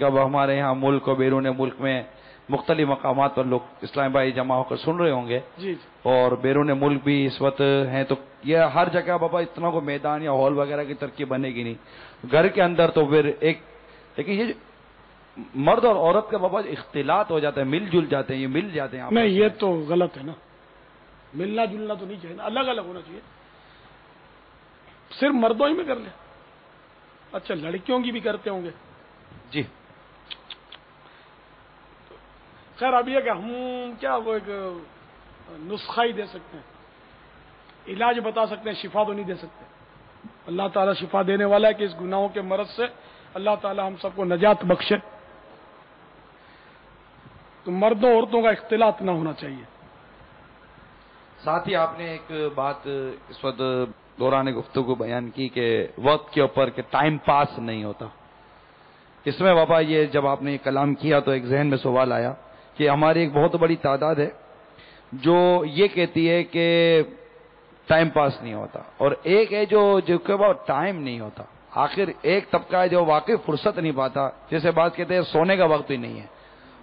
کہ اب ہمارے یہاں ملک اور بیرون ملک میں مختلف مقامات پر لوگ اسلام بھائی جمع ہو کر سن رہے ہوں گے جی اور بیرون ملک بھی اس وقت ہیں، تو یہ ہر جگہ بابا اتنا کو میدان یا ہال وغیرہ کی ترقی بنے گی نہیں، گھر کے اندر تو پھر ایک، لیکن یہ مرد اور عورت کا بابا اختلاط ہو جاتا ہے، مل جل جاتے ہیں، یہ مل جاتے ہیں. نہیں، یہ تو غلط ہے نا، ملنا جلنا تو نہیں چاہیے نا، الگ الگ ہونا چاہیے. صرف مردوں ہی میں کر لیں. اچھا، لڑکیوں کی بھی کرتے ہوں گے؟ جی خیر، اب یہ کہ ہم کیا وہ ایک نسخہ ہی دے سکتے ہیں، علاج بتا سکتے ہیں، شفا تو نہیں دے سکتے. اللہ تعالیٰ شفا دینے والا ہے کہ اس گناہوں کے مرض سے اللہ تعالیٰ ہم سب کو نجات بخشے. تو مردوں عورتوں کا اختلاط نہ ہونا چاہیے. ساتھ ہی آپ نے ایک بات اس وقت دوران گفتگو بیان کی کہ وقت کے اوپر کہ ٹائم پاس نہیں ہوتا. اس میں بابا یہ جب آپ نے یہ کلام کیا تو ایک ذہن میں سوال آیا کہ ہماری ایک بہت بڑی تعداد ہے جو یہ کہتی ہے کہ ٹائم پاس نہیں ہوتا، اور ایک ہے جو کہ بابا ٹائم نہیں ہوتا. آخر ایک طبقہ ہے جو واقعی فرصت نہیں پاتا، جیسے بات کہتے ہیں سونے کا وقت ہی نہیں ہے،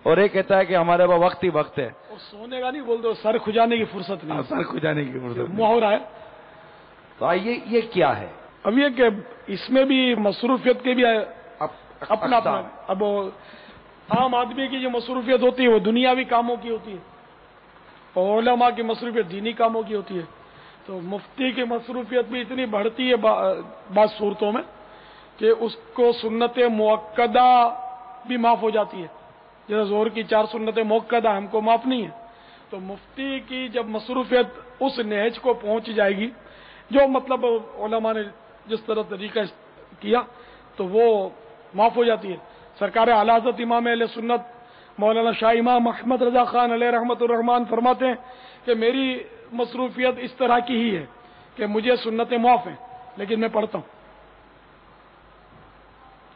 اور ایک کہتا ہے کہ ہمارے پاس وقت ہی وقت ہے. اور سونے کا نہیں بول دو، سر کھجانے کی فرصت نہیں. سر کھجانے کی فرصت محاورہ ہے. تو آئیے یہ کیا ہے؟ اب یہ کہ اس میں بھی مصروفیت کے بھی اپنا اپنا. اب عام آدمی کی جو مصروفیت ہوتی ہے وہ دنیاوی کاموں کی ہوتی ہے، اور علماء کی مصروفیت دینی کاموں کی ہوتی ہے. تو مفتی کی مصروفیت بھی اتنی بڑھتی ہے بعض صورتوں میں کہ اس کو سنت موقدہ بھی معاف ہو جاتی ہے. جیسے ظہر کی 4 سنتیں موقدہ ہم کو معاف نہیں ہے، تو مفتی کی جب مصروفیت اس نہج کو پہنچ جائے گی جو مطلب علماء نے جس طرح طریقہ کیا تو وہ معاف ہو جاتی ہے. سرکار اعلی حضرت امام اہل سنت مولانا شاہ امام احمد رضا خان علیہ رحمت الرحمان فرماتے ہیں کہ میری مصروفیت اس طرح کی ہی ہے کہ مجھے سنتیں معاف ہیں لیکن میں پڑھتا ہوں،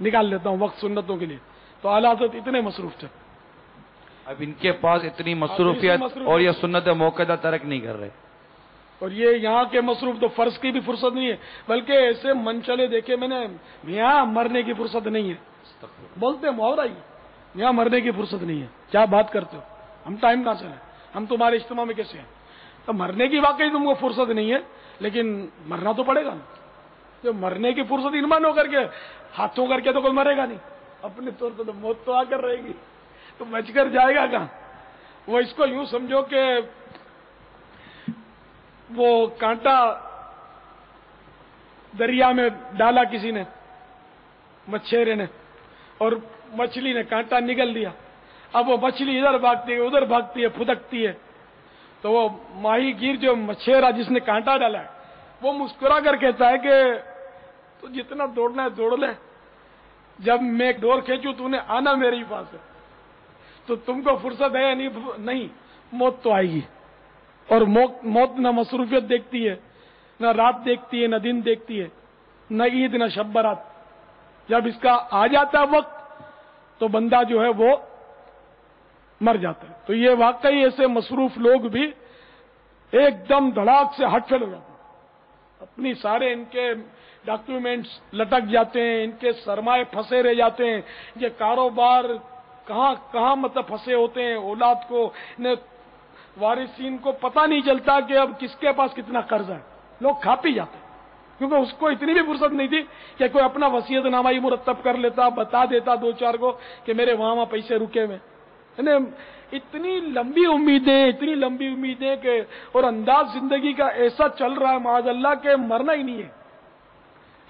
نکال لیتا ہوں وقت سنتوں کے لیے. تو اعلی حضرت اتنے مصروف تھے. اب ان کے پاس اتنی مصروفیت اور یہ سنت موقع ترک نہیں کر رہے. اور یہ یہاں کے مصروف تو فرض کی بھی فرصت نہیں ہے، بلکہ ایسے منچلے دیکھے میں نے، یہاں مرنے کی فرصت نہیں ہے. بولتے محاورہ ہی، یہاں مرنے کی فرصت نہیں ہے. کیا بات کرتے ہو، ہم ٹائم کہاں سے ہیں، ہم تمہارے اجتماع میں کیسے ہیں؟ تو مرنے کی واقعی تم کو فرصت نہیں ہے، لیکن مرنا تو پڑے گا. جو مرنے کی فرصت انمان ہو کر کے ہاتھوں کر کے تو کوئی مرے گا نہیں. اپنے طور پر تو موت تو آ کر رہے گی، تو بچ کر جائے گا کہاں؟ وہ اس کو یوں سمجھو کہ وہ کانٹا دریا میں ڈالا کسی نے، مچھیرے نے، اور مچھلی نے کانٹا نگل دیا. اب وہ مچھلی ادھر بھاگتی ہے ادھر بھاگتی ہے پھدکتی ہے، تو وہ ماہی گیر جو مچھیرا جس نے کانٹا ڈالا ہے وہ مسکرا کر کہتا ہے کہ تو جتنا دوڑنا ہے دوڑ لے، جب میں ڈور کھینچوں تو نے آنا میرے ہی پاس ہے. تو تم کو فرصت ہے یا نہیں؟ موت تو آئے گی. اور موت نہ مصروفیت دیکھتی ہے، نہ رات دیکھتی ہے، نہ دن دیکھتی ہے، نہ عید نہ شب برات. جب اس کا آ جاتا ہے وقت تو بندہ جو ہے وہ مر جاتا ہے. تو یہ واقعی ایسے مصروف لوگ بھی ایک دم دھڑاک سے ہٹ فیل ہو جاتے ہیں. اپنی سارے ان کے ڈاکیومنٹس لٹک جاتے ہیں، ان کے سرمائے پھنسے رہ جاتے ہیں، یہ کاروبار کہاں کہاں مطلب پھنسے ہوتے ہیں. اولاد کو وارثین کو پتہ نہیں چلتا کہ اب کس کے پاس کتنا قرض ہے. لوگ کھا پی جاتے ہیں کیونکہ اس کو اتنی بھی فرصت نہیں تھی کہ کوئی اپنا وصیت نامہ ہی مرتب کر لیتا، بتا دیتا 2-4 کو کہ میرے وہاں پیسے رکے ہوئے. اتنی لمبی امیدیں کہ اور انداز زندگی کا ایسا چل رہا ہے معاذ اللہ کہ مرنا ہی نہیں ہے.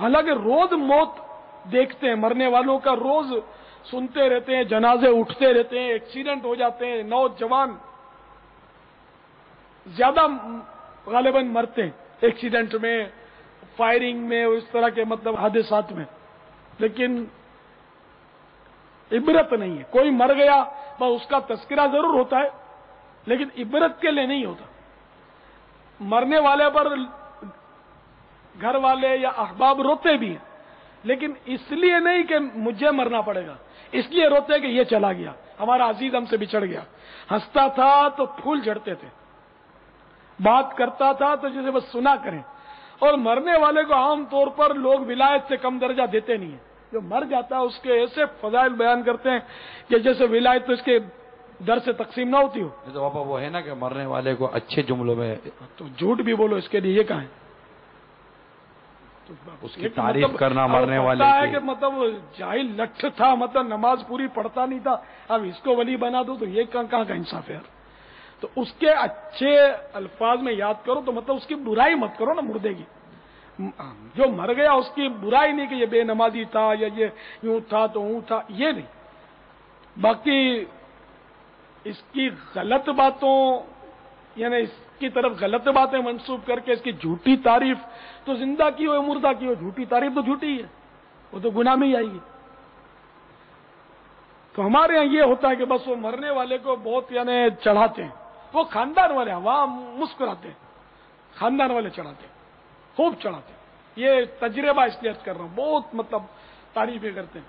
حالانکہ روز موت دیکھتے ہیں، مرنے والوں کا روز سنتے رہتے ہیں، جنازے اٹھتے رہتے ہیں، ایکسیڈنٹ ہو جاتے ہیں، نوجوان زیادہ غالباً مرتے ہیں ایکسیڈنٹ میں، فائرنگ میں، اس طرح کے مطلب حادثات میں. لیکن عبرت نہیں ہے. کوئی مر گیا بس اس کا تذکرہ ضرور ہوتا ہے لیکن عبرت کے لیے نہیں ہوتا. مرنے والے پر گھر والے یا احباب روتے بھی ہیں لیکن اس لیے نہیں کہ مجھے مرنا پڑے گا، اس لیے روتے کہ یہ چلا گیا، ہمارا عزیز ہم سے بچھڑ گیا. ہنستا تھا تو پھول جھڑتے تھے، بات کرتا تھا تو جسے بس سنا کریں. اور مرنے والے کو عام طور پر لوگ ولایت سے کم درجہ دیتے نہیں ہیں. جو مر جاتا ہے اس کے ایسے فضائل بیان کرتے ہیں کہ جیسے ولایت تو اس کے در سے تقسیم نہ ہوتی ہو. تو پاپا وہ ہے نا کہ مرنے والے کو اچھے جملوں میں تو جھوٹ بھی بولو اس کے لیے، یہ کہاں ہے؟ اس کی تعریف کرنا مرنے والے ہے کہ مطلب جاہل لٹھ تھا، مطلب نماز پوری پڑھتا نہیں تھا، اب اس کو ولی بنا دو تو یہ کہاں کا انصاف ہے یار. تو اس کے اچھے الفاظ میں یاد کرو، تو مطلب اس کی برائی مت کرو نا مردے کی. جو مر گیا اس کی برائی نہیں کہ یہ بے نمازی تھا یا یہ یوں تھا تو اوں تھا، یہ نہیں. باقی اس کی غلط باتوں یعنی اس کی طرف غلط باتیں منسوب کر کے اس کی جھوٹی تعریف، تو زندہ کی ہو مردہ کی ہو جھوٹی تعریف تو جھوٹی ہے، وہ تو گناہ میں ہی آئے گی. تو ہمارے یہاں یہ ہوتا ہے کہ بس وہ مرنے والے کو بہت یعنی چڑھاتے ہیں، وہ خاندان والے عوام مسکراتے ہیں، خاندان والے چڑھاتے ہیں، خوب چڑھاتے ہیں. یہ تجربہ اس لیے کر رہا ہوں، بہت مطلب تعریفیں کرتے ہیں.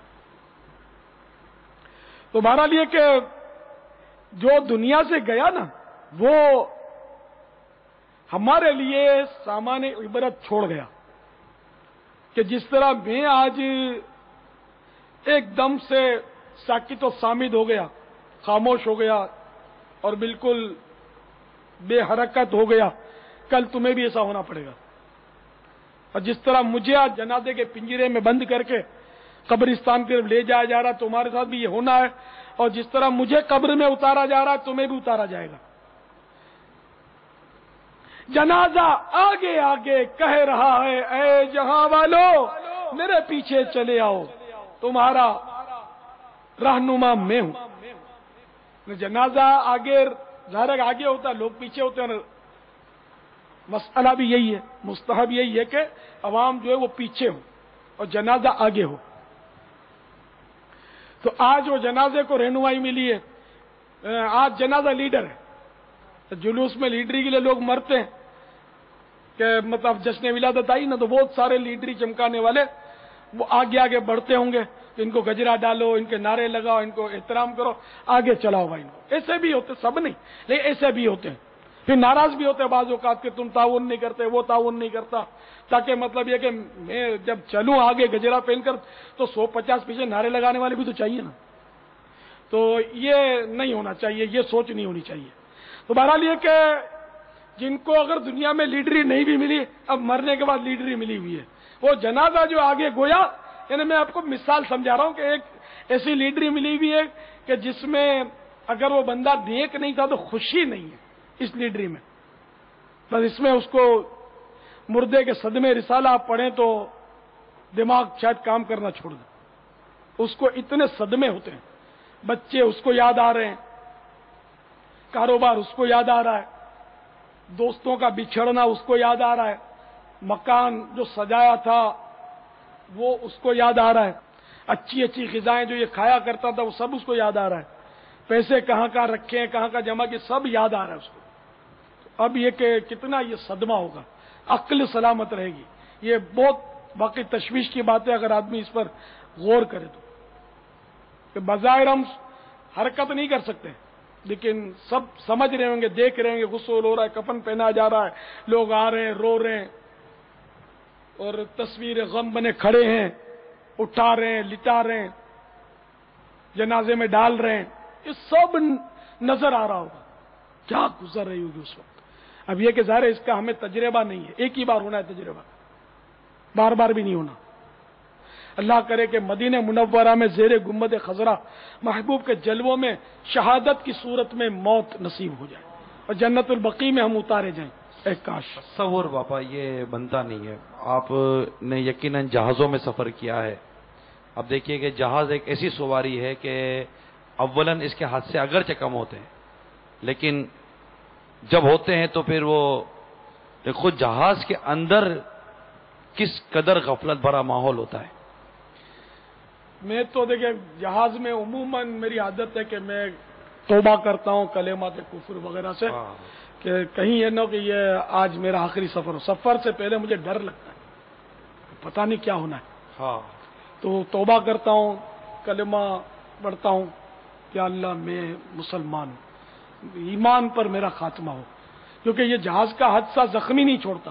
تو بہرحال یہ کہ جو دنیا سے گیا نا وہ ہمارے لیے سامان عبرت چھوڑ گیا کہ جس طرح میں آج ایک دم سے ساکت و صامت ہو گیا، خاموش ہو گیا اور بالکل بے حرکت ہو گیا، کل تمہیں بھی ایسا ہونا پڑے گا. اور جس طرح مجھے آج جنازے کے پنجرے میں بند کر کے قبرستان کی طرف لے جایا جا رہا ہے، تمہارے ساتھ بھی یہ ہونا ہے. اور جس طرح مجھے قبر میں اتارا جا رہا ہے تمہیں بھی اتارا جائے گا. جنازہ آگے آگے کہہ رہا ہے اے جہاں والو میرے پیچھے چلے آؤ، تمہارا رہنما میں ہوں. جنازہ آگے ظاہر آگے ہوتا ہے، لوگ پیچھے ہوتے ہیں. مسئلہ بھی یہی ہے، مستحب یہی ہے کہ عوام جو ہے وہ پیچھے ہو اور جنازہ آگے ہو. تو آج وہ جنازے کو رہنمائی ملی ہے. آج جنازہ لیڈر ہے، تو جلوس میں لیڈری کے لیے لوگ مرتے ہیں کہ مطلب جشن ولادت آئی نا تو بہت سارے لیڈری چمکانے والے وہ آگے آگے بڑھتے ہوں گے، ان کو گجرا ڈالو، ان کے نعرے لگاؤ، ان کو احترام کرو، آگے چلاؤ بھائی. ان کو ایسے بھی ہوتے، سب نہیں لیکن ایسے بھی ہوتے ہیں. پھر ناراض بھی ہوتے ہیں بعض اوقات کہ تم تعاون نہیں کرتے، وہ تعاون نہیں کرتا، تاکہ مطلب یہ کہ میں جب چلوں آگے گجرا پہن کر تو 150 پیچھے نعرے لگانے والے بھی تو چاہیے نا. تو یہ نہیں ہونا چاہیے، یہ سوچ نہیں ہونی چاہیے. تو بہرحال یہ کہ جن کو اگر دنیا میں لیڈری نہیں بھی ملی، اب مرنے کے بعد لیڈری ملی ہوئی ہے. وہ جنازہ جو آگے گویا، یعنی میں آپ کو مثال سمجھا رہا ہوں کہ ایک ایسی لیڈری ملی ہوئی ہے کہ جس میں اگر وہ بندہ نیک نہیں تھا تو خوشی نہیں ہے اس لیڈری میں. بس اس میں اس کو مردے کے صدمے رسالہ آپ پڑھیں تو دماغ شاید کام کرنا چھوڑ دے. اس کو اتنے صدمے ہوتے ہیں، بچے اس کو یاد آ رہے ہیں، کاروبار اس کو یاد آ رہا ہے، دوستوں کا بچھڑنا اس کو یاد آ رہا ہے، مکان جو سجایا تھا وہ اس کو یاد آ رہا ہے، اچھی اچھی غذائیں جو یہ کھایا کرتا تھا وہ سب اس کو یاد آ رہا ہے، پیسے کہاں کہاں رکھے ہیں، کہاں کہاں جمع کیے، سب یاد آ رہا ہے اس کو. اب یہ کہ کتنا یہ صدمہ ہوگا، عقل سلامت رہے گی. یہ بہت باقی تشویش کی بات ہے اگر آدمی اس پر غور کرے تو. کہ بظاہر ہم حرکت نہیں کر سکتے لیکن سب سمجھ رہے ہوں گے، دیکھ رہے ہوں گے، غسل ہو رہا ہے، کفن پہنا جا رہا ہے، لوگ آ رہے ہیں، رو رہے ہیں اور تصویر غم بنے کھڑے ہیں، اٹھا رہے ہیں، لٹا رہے ہیں، جنازے میں ڈال رہے ہیں. یہ سب نظر آ رہا ہوگا کیا گزر رہی ہوگی اس وقت. اب یہ کہ ظاہر ہے اس کا ہمیں تجربہ نہیں ہے، ایک ہی بار ہونا ہے تجربہ، بار بار بھی نہیں ہونا. اللہ کرے کہ مدینہ منورہ میں زیر گنبد خضرا محبوب کے جلووں میں شہادت کی صورت میں موت نصیب ہو جائے اور جنت البقیع میں ہم اتارے جائیں. اے کاش. تصور باپا یہ بنتا نہیں ہے. آپ نے یقیناً جہازوں میں سفر کیا ہے. اب دیکھیے کہ جہاز ایک ایسی سواری ہے کہ اولاً اس کے حادثے اگرچہ کم ہوتے ہیں لیکن جب ہوتے ہیں تو پھر وہ خود جہاز کے اندر کس قدر غفلت بھرا ماحول ہوتا ہے. میں تو دیکھیں جہاز میں عموماً میری عادت ہے کہ میں توبہ کرتا ہوں کلمات کفر وغیرہ سے کہ کہیں یہ نہ کہ یہ آج میرا آخری سفر ہو. سفر سے پہلے مجھے ڈر لگتا ہے، پتہ نہیں کیا ہونا ہے. تو توبہ کرتا ہوں، کلمہ پڑھتا ہوں کہ اللہ میں مسلمان ہوں، ایمان پر میرا خاتمہ ہو. کیونکہ یہ جہاز کا حادثہ زخمی نہیں چھوڑتا،